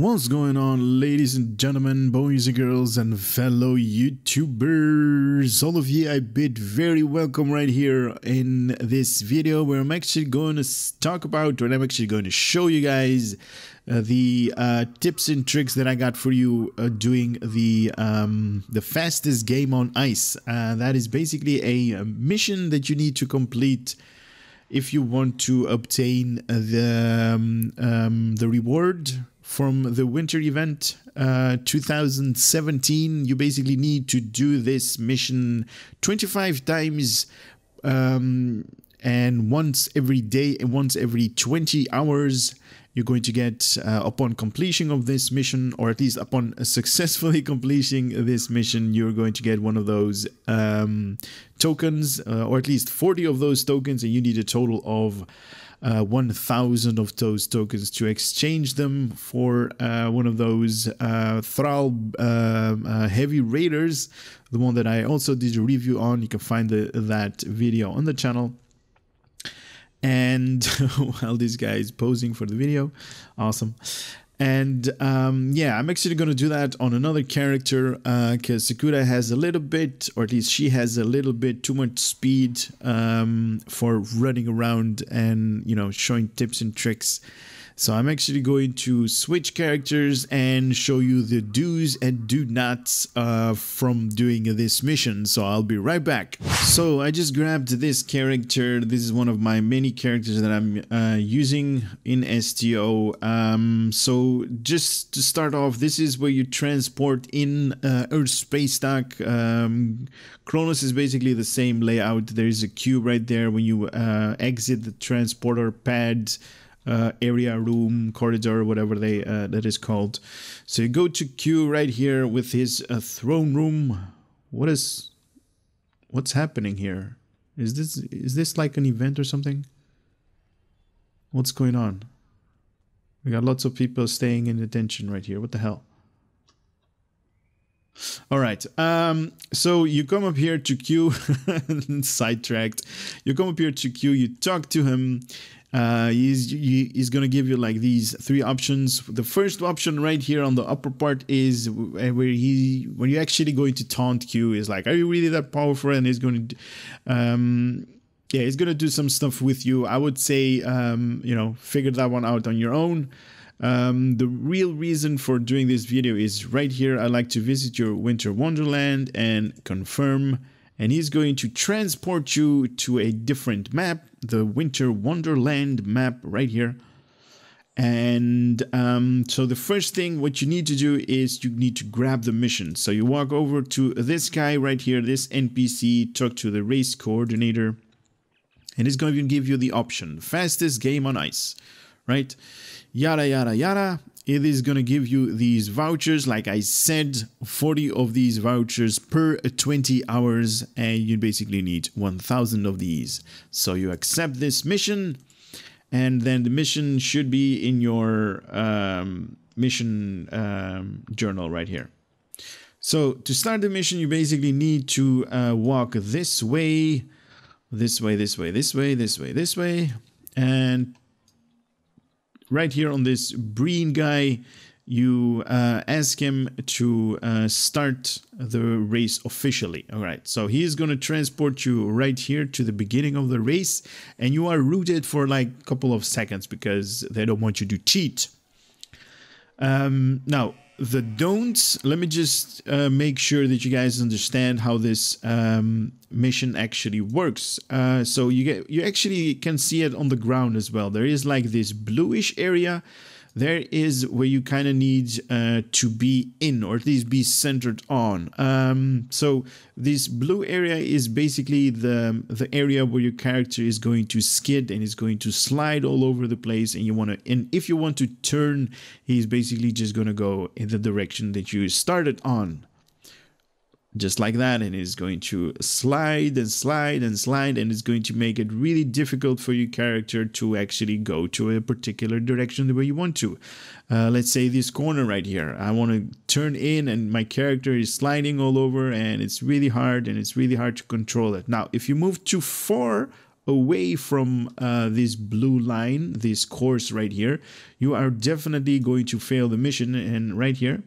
What's going on, ladies and gentlemen, boys and girls, and fellow YouTubers? All of you, I bid very welcome right here in this video where I'm actually going to talk about, or I'm actually going to show you guys the tips and tricks that I got for you doing the fastest game on ice. That is basically a mission that you need to complete if you want to obtain the reward from the winter event 2017. You basically need to do this mission 25 times and once every day and once every 20 hours. You're going to get upon completion of this mission, or at least upon successfully completing this mission, you're going to get one of those tokens, or at least 40 of those tokens, and you need a total of 1,000 of those tokens to exchange them for one of those Thrall heavy raiders, the one that I also did a review on. You can find that video on the channel. And while this guy is posing for the video, awesome. And yeah, I'm actually going to do that on another character because Sakura has a little bit, or at least she has a little bit too much speed for running around and, you know, showing tips and tricks. So I'm actually going to switch characters and show you the do's and do nots from doing this mission. So I'll be right back. So I just grabbed this character. This is one of my many characters that I'm using in STO. So just to start off, this is where you transport in Earth space dock. Chronos is basically the same layout. There's a queue right there when you exit the transporter pad. Area, room, corridor, whatever that is called. So you go to Q right here with his throne room. What's happening here? Is this like an event or something? What's going on? We got lots of people staying in attention right here. What the hell? All right, so you come up here to Q, sidetracked. You come up here to Q, you talk to him. He's gonna give you like these three options. The first option right here on the upper part is where when you're actually going to taunt Q, is like, are you really that powerful? And he's going to yeah, he's gonna do some stuff with you. I would say you know, figure that one out on your own. The real reason for doing this video is right here. I like to visit your winter wonderland and confirm, and he's going to transport you to a different map, the winter wonderland map right here. And so the first thing what you need to do is you need to grab the mission. So you walk over to this guy right here, this NPC, talk to the race coordinator, and it's going to give you the option fastest game on ice, right? Yada yada yada. It is going to give you these vouchers, like I said, 40 of these vouchers per 20 hours, and you basically need 1,000 of these. So you accept this mission, and then the mission should be in your mission journal right here. So to start the mission, you basically need to walk this way, this way, this way, this way, this way, this way, and right here on this Breen guy, you ask him to start the race officially. All right, so he's going to transport you right here to the beginning of the race, and you are routed for like a couple of seconds because they don't want you to cheat. Now, the don'ts, let me just make sure that you guys understand how this mission actually works. So you actually can see it on the ground as well. There is like this bluish area. There is where you kind of need to be in, or at least be centered on. So this blue area is basically the area where your character is going to skid and is going to slide all over the place. And if you want to turn, he's basically just going to go in the direction that you started on. Just like that, and it's going to slide and slide and slide, and it's going to make it really difficult for your character to actually go to a particular direction the way you want to. Let's say this corner right here, I want to turn in, and my character is sliding all over, and it's really hard, to control it. Now, if you move too far away from this blue line, this course right here, you are definitely going to fail the mission. And right here,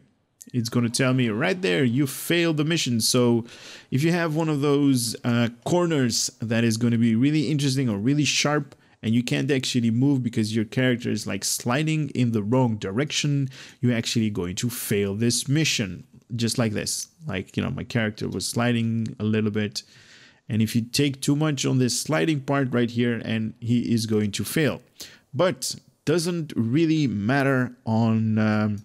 it's going to tell me right there, you failed the mission. So if you have one of those corners that is going to be really interesting or really sharp, and you can't actually move because your character is like sliding in the wrong direction, you're actually going to fail this mission. Just like this. Like, you know, my character was sliding a little bit. And if you take too much on this sliding part right here, and he is going to fail. But doesn't really matter on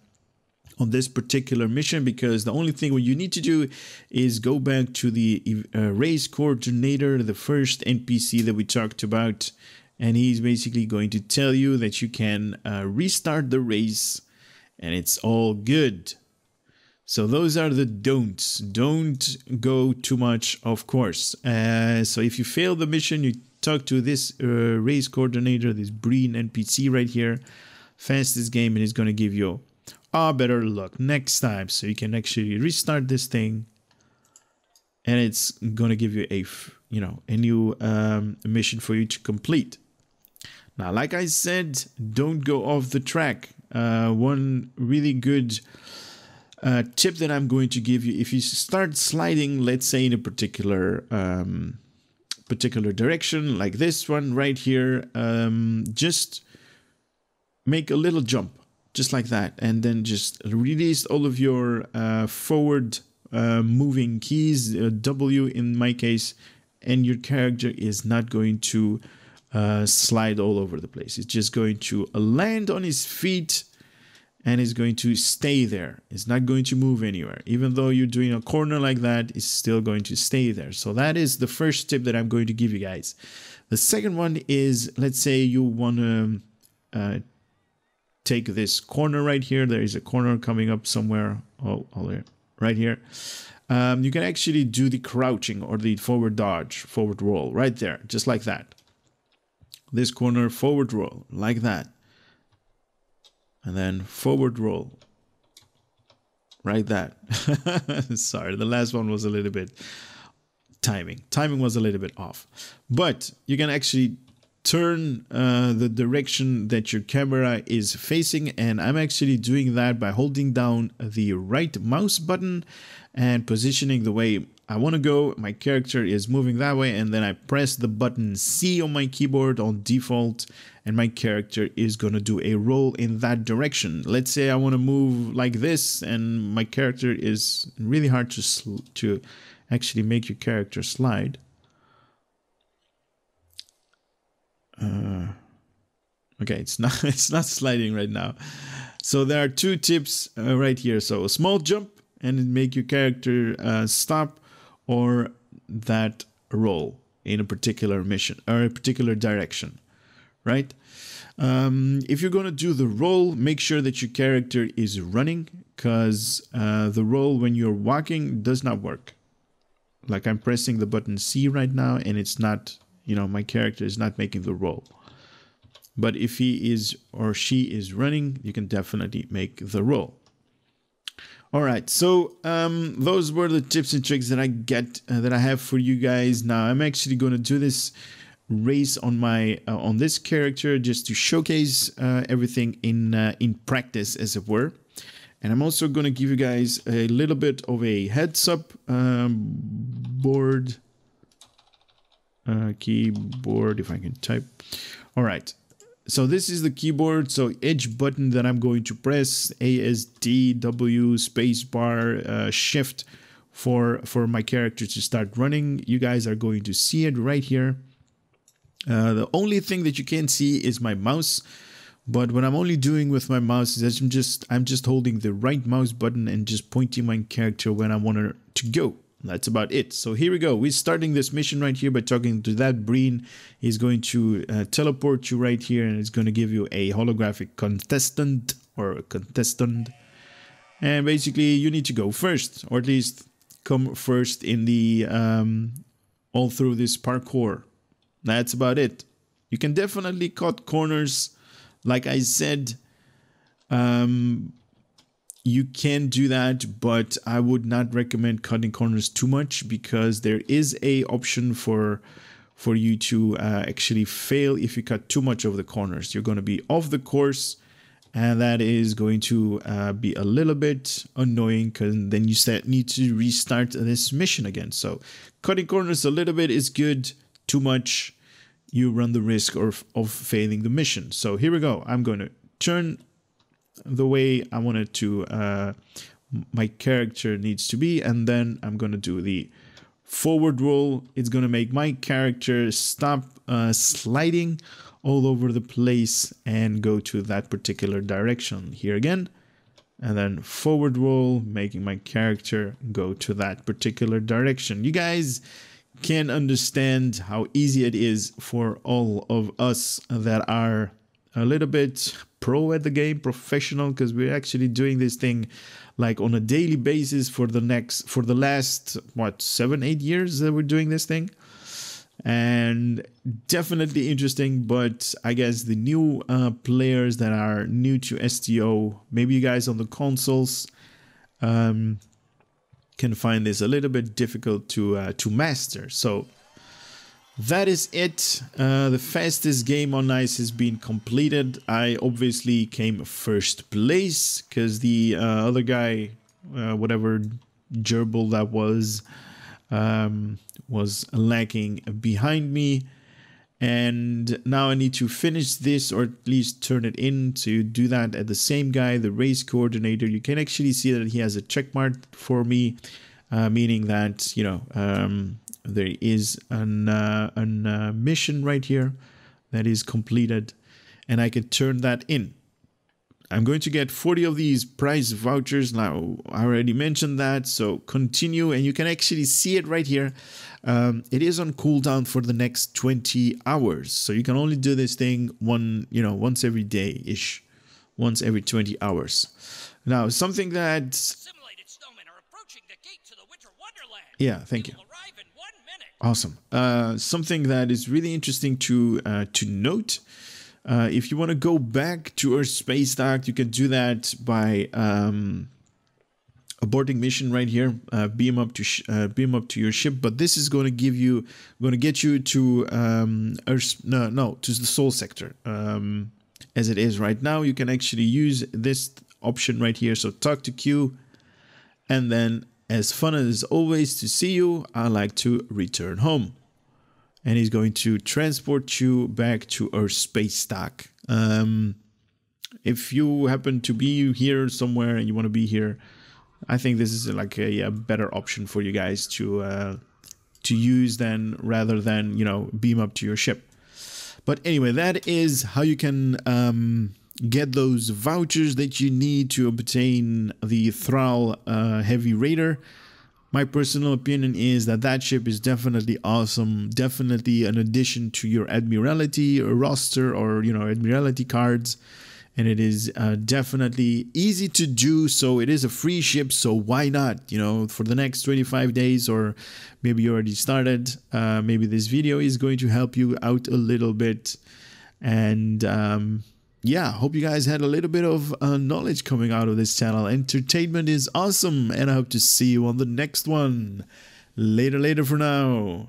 this particular mission, because the only thing what you need to do is go back to the race coordinator, the first NPC that we talked about. And he's basically going to tell you that you can restart the race and it's all good. So those are the don'ts. Don't go too much, of course. So if you fail the mission, you talk to this race coordinator, this green NPC right here, fastest game, and he's going to give you better luck next time. So you can actually restart this thing, and it's going to give you a new mission for you to complete. Now, like I said, don't go off the track. One really good tip that I'm going to give you: if you start sliding, let's say in a particular direction, like this one right here, just make a little jump, just like that, and then just release all of your forward moving keys, W in my case, and your character is not going to slide all over the place. It's just going to land on his feet and is going to stay there. It's not going to move anywhere. Even though you're doing a corner like that, it's still going to stay there. So that is the first tip that I'm going to give you guys. The second one is, let's say you want to take this corner right here. There is a corner coming up somewhere. Right here. You can actually do the crouching or the forward dodge, forward roll right there, just like that. This corner, forward roll, like that. And then forward roll. Right that. Sorry, the last one was a little bit timing. Timing was a little bit off. But you can actually turn the direction that your camera is facing. And I'm actually doing that by holding down the right mouse button and positioning the way I want to go. My character is moving that way, and then I press the button C on my keyboard on default, and my character is going to do a roll in that direction. Let's say I want to move like this, and my character is really hard to actually make your character slide. Okay, it's not sliding right now. So there are two tips right here. So a small jump and make your character stop, or that roll in a particular mission or a particular direction, right? If you're going to do the roll, make sure that your character is running, because the roll when you're walking does not work. Like I'm pressing the button C right now, and it's not, my character is not making the roll. But if he is or she is running, you can definitely make the roll. All right, so those were the tips and tricks that I have for you guys. Now I'm actually going to do this race on my on this character just to showcase everything in practice, as it were. And I'm also going to give you guys a little bit of a heads up. Keyboard, if I can type. All right. So this is the keyboard. So each button that I'm going to press, ASD, W, spacebar, shift for my character to start running. You guys are going to see it right here. The only thing that you can't see is my mouse. But what I'm only doing with my mouse is I'm just holding the right mouse button and just pointing my character when I want her to go. That's about it. So here we go. We're starting this mission right here by talking to that Breen. He's going to teleport you right here, and it's going to give you a holographic contestant or a contestant. And basically, you need to go first, or at least come first in the all through this parkour. That's about it. You can definitely cut corners, like I said. You can do that, but I would not recommend cutting corners too much, because there is a option for for you to actually fail if you cut too much of the corners. You're going to be off the course, and that is going to be a little bit annoying, because then you need to restart this mission again. So cutting corners a little bit is good. Too much, you run the risk of failing the mission. So here we go. I'm going to turn the way I want it to, my character needs to be, and then I'm going to do the forward roll. It's going to make my character stop sliding all over the place and go to that particular direction. Here again, and then forward roll, making my character go to that particular direction. You guys can understand how easy it is for all of us that are a little bit pro at the game, professional, because we're actually doing this thing like on a daily basis for the last what, 7-8 years that we're doing this thing. And definitely interesting, but I guess the new players that are new to STO, maybe you guys on the consoles can find this a little bit difficult to master. So that is it. The fastest game on ice has been completed. I obviously came first place because the other guy, whatever gerbil that was lacking behind me. And now I need to finish this, or at least turn it in to do that at the same guy, the race coordinator. You can actually see that he has a check mark for me, meaning that, you know, there is a mission right here that is completed, and I can turn that in. I'm going to get 40 of these prize vouchers. Now, I already mentioned that, so continue, and you can actually see it right here. It is on cooldown for the next 20 hours, so you can only do this thing once every day-ish, once every 20 hours. Now, something that... Simulated snowmen are approaching the gate to the Winter Wonderland. Yeah, thank you. Will arrive in 1 minute. Awesome. Something that is really interesting to note. If you want to go back to Earth space dock, you can do that by aborting mission right here. Beam up to your ship. But this is going to get you to Earth. No, to the Soul sector. As it is right now, you can actually use this option right here. So talk to Q, and then, as fun as always to see you, I like to return home. And he's going to transport you back to Earth space dock. If you happen to be here somewhere and you want to be here, I think this is like a better option for you guys to use rather than, you know, beam up to your ship. But anyway, that is how you can get those vouchers that you need to obtain the Thrall Heavy Raider. My personal opinion is that ship is definitely awesome, definitely an addition to your Admiralty roster, or, you know, Admiralty cards, and it is definitely easy to do. So it is a free ship, so why not, you know, for the next 25 days, or maybe you already started. Maybe this video is going to help you out a little bit, and yeah, hope you guys had a little bit of knowledge coming out of this channel. Entertainment is awesome, and I hope to see you on the next one. Later for now.